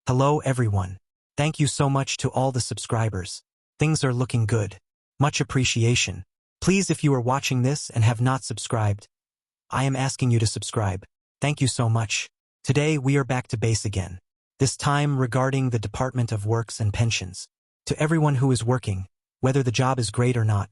Hello everyone. Thank you so much to all the subscribers. Things are looking good. Much appreciation. Please, if you are watching this and have not subscribed, I am asking you to subscribe. Thank you so much. Today we are back to base again. This time regarding the Department of Works and Pensions. To everyone who is working, whether the job is great or not,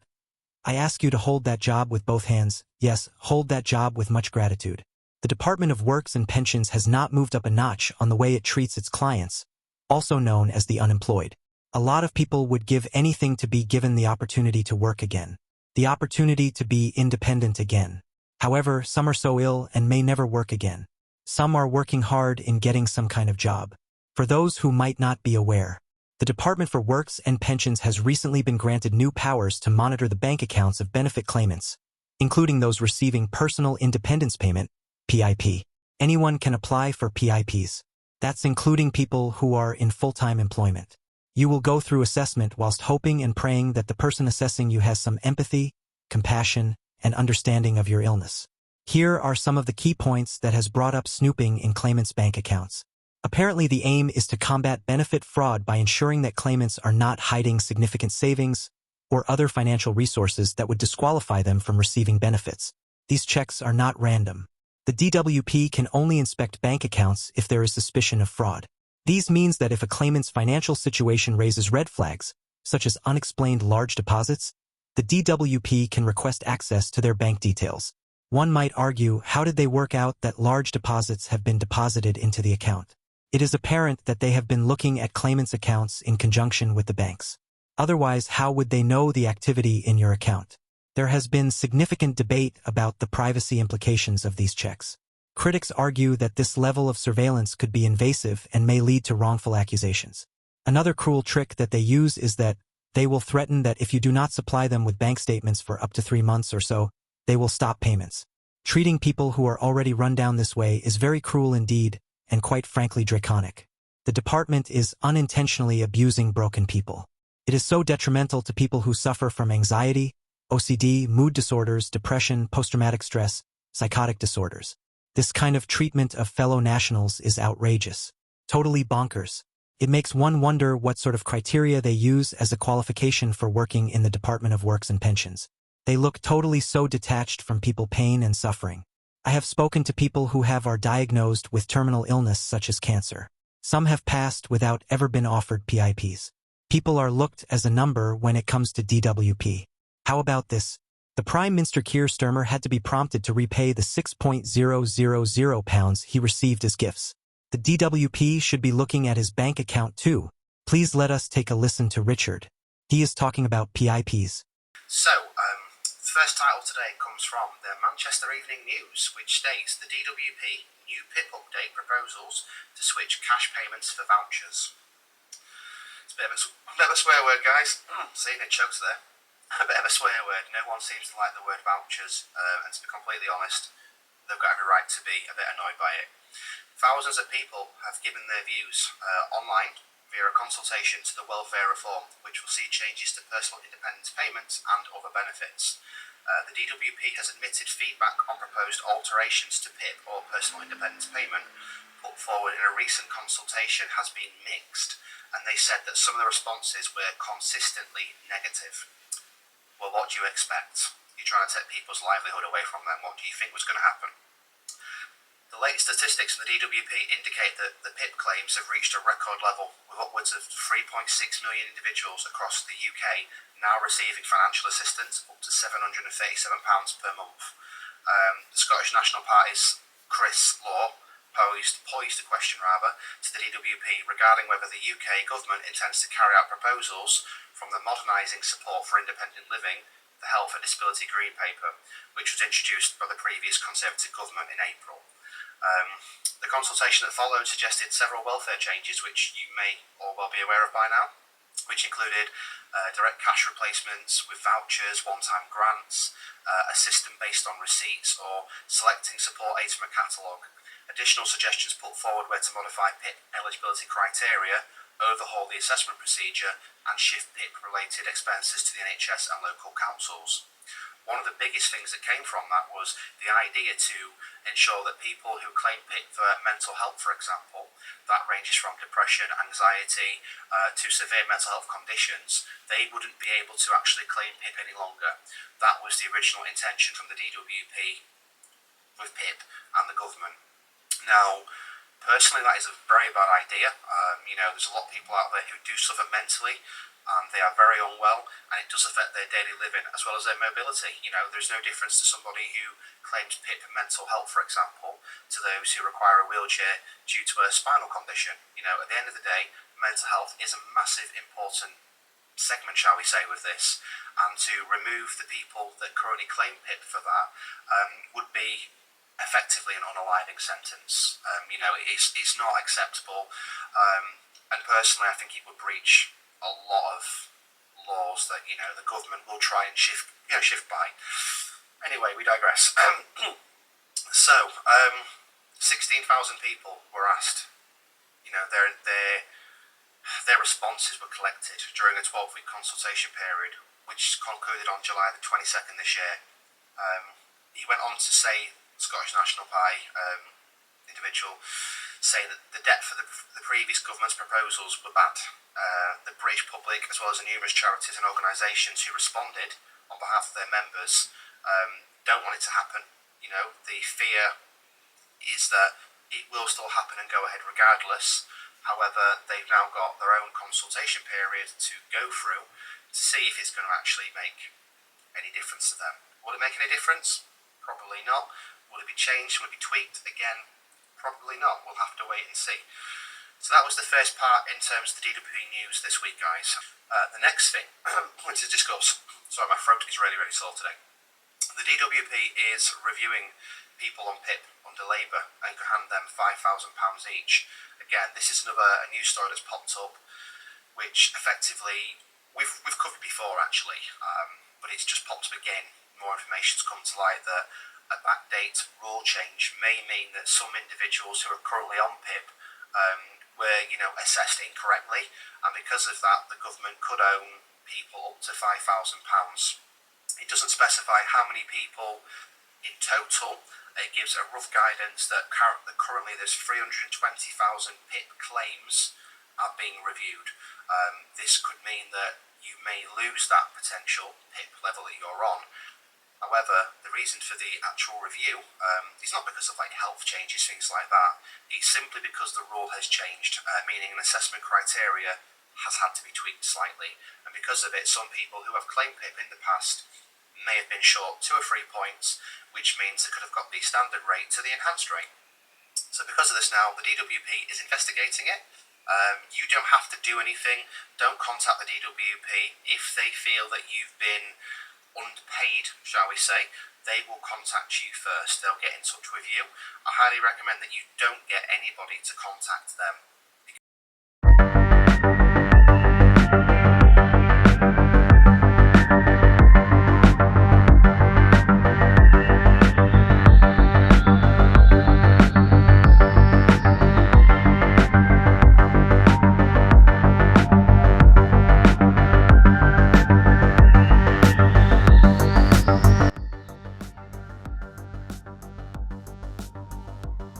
I ask you to hold that job with both hands. Yes, hold that job with much gratitude. The Department of Works and Pensions has not moved up a notch on the way it treats its clients, also known as the unemployed. A lot of people would give anything to be given the opportunity to work again, the opportunity to be independent again. However, some are so ill and may never work again. Some are working hard in getting some kind of job. For those who might not be aware, the Department for Works and Pensions has recently been granted new powers to monitor the bank accounts of benefit claimants, including those receiving Personal Independence Payment, PIP. Anyone can apply for PIPs. That's including people who are in full-time employment. You will go through assessment whilst hoping and praying that the person assessing you has some empathy, compassion, and understanding of your illness. Here are some of the key points that has brought up snooping in claimants' bank accounts. Apparently the aim is to combat benefit fraud by ensuring that claimants are not hiding significant savings or other financial resources that would disqualify them from receiving benefits. These checks are not random. The DWP can only inspect bank accounts if there is suspicion of fraud. These means that if a claimant's financial situation raises red flags, such as unexplained large deposits, the DWP can request access to their bank details. One might argue, how did they work out that large deposits have been deposited into the account? It is apparent that they have been looking at claimants' accounts in conjunction with the banks. Otherwise, how would they know the activity in your account? There has been significant debate about the privacy implications of these checks. Critics argue that this level of surveillance could be invasive and may lead to wrongful accusations. Another cruel trick that they use is that they will threaten that if you do not supply them with bank statements for up to 3 months or so, they will stop payments. Treating people who are already run down this way is very cruel indeed, and quite frankly draconic. The department is unintentionally abusing broken people. It is so detrimental to people who suffer from anxiety, OCD, mood disorders, depression, post-traumatic stress, psychotic disorders. This kind of treatment of fellow nationals is outrageous. Totally bonkers. It makes one wonder what sort of criteria they use as a qualification for working in the Department of Works and Pensions. They look totally so detached from people's pain and suffering. I have spoken to people who are diagnosed with terminal illness such as cancer. Some have passed without ever been offered PIPs. People are looked as a number when it comes to DWP. How about this? The Prime Minister Kier Starmer had to be prompted to repay the £6,000 he received as gifts. The DWP should be looking at his bank account too. Please let us take a listen to Richard. He is talking about PIPs. The first title today comes from the Manchester Evening News, which states the DWP new PIP update proposals to switch cash payments for vouchers. It's a bit of a swear word, guys. See, it chokes there. A bit of a swear word. No one seems to like the word vouchers, and to be completely honest, they've got every right to be a bit annoyed by it. Thousands of people have given their views online via a consultation to the welfare reform, which will see changes to personal independence payments and other benefits. The DWP has admitted feedback on proposed alterations to PIP or personal independence payment put forward in a recent consultation has been mixed, and they said that some of the responses were consistently negative. Well, what do you expect? You're trying to take people's livelihood away from them. What do you think was going to happen? The latest statistics from the DWP indicate that the PIP claims have reached a record level, with upwards of 3.6 million individuals across the UK now receiving financial assistance up to £737 per month. The Scottish National Party's Chris Law posed a question to the DWP regarding whether the UK government intends to carry out proposals from the Modernising Support for Independent Living, the Health and Disability Green Paper, which was introduced by the previous Conservative government in April. The consultation that followed suggested several welfare changes, which you may all well be aware of by now, which included direct cash replacements with vouchers, one-time grants, a system based on receipts, or selecting support aids from a catalogue. Additional suggestions put forward were to modify PIP eligibility criteria, overhaul the assessment procedure, and shift PIP-related expenses to the NHS and local councils. one of the biggest things that came from that was the idea to ensure that people who claim PIP for mental health, for example, that ranges from depression, anxiety, to severe mental health conditions, they wouldn't be able to actually claim PIP any longer. That was the original intention from the DWP with PIP and the government. Now, personally, that is a very bad idea. There's a lot of people out there who do suffer mentally, and they are very unwell, and it does affect their daily living as well as their mobility. There's no difference to somebody who claims PIP and mental health, for example, to those who require a wheelchair due to a spinal condition. At the end of the day, mental health is a massive, important segment, shall we say, with this, and to remove the people that currently claim PIP for that would be effectively an unaliving sentence. It's not acceptable, and personally I think it would breach a lot of laws that the government will try and shift by. Anyway, we digress. So 16,000 people were asked. Their responses were collected during a 12-week consultation period, which concluded on July the 22nd this year. He went on to say, Scottish National Party individual, say that the depth of the previous government's proposals were bad. The British public, as well as the numerous charities and organisations who responded on behalf of their members, don't want it to happen. The fear is that it will still happen and go ahead regardless. However, they've now got their own consultation period to go through to see if it's going to actually make any difference to them. Will it make any difference? Probably not. Will it be changed? Will it be tweaked again? Probably not. We'll have to wait and see. So that was the first part in terms of the DWP news this week, guys. The next thing I wanted to discuss, sorry, my throat is really, really sore today. The DWP is reviewing people on PIP under Labour and could hand them £5,000 each. Again, this is a news story that's popped up, which effectively we've covered before actually, but it's just popped up again. More information's come to light that a backdate rule change may mean that some individuals who are currently on PIP were assessed incorrectly, and because of that the government could own people up to £5,000. It doesn't specify how many people in total. It gives a rough guidance that currently there's 320,000 PIP claims are being reviewed. This could mean that you may lose that potential PIP level that you're on. However, the reason for the actual review is not because of health changes, things like that. It's simply because the rule has changed, meaning an assessment criteria has had to be tweaked slightly. And because of it, some people who have claimed PIP in the past may have been short 2 or 3 points, which means they could have got the standard rate to the enhanced rate. So because of this now, the DWP is investigating it. You don't have to do anything. Don't contact the DWP. If they feel that you've been underpaid, shall we say, they will contact you first. They'll get in touch with you. I highly recommend that you don't get anybody to contact them.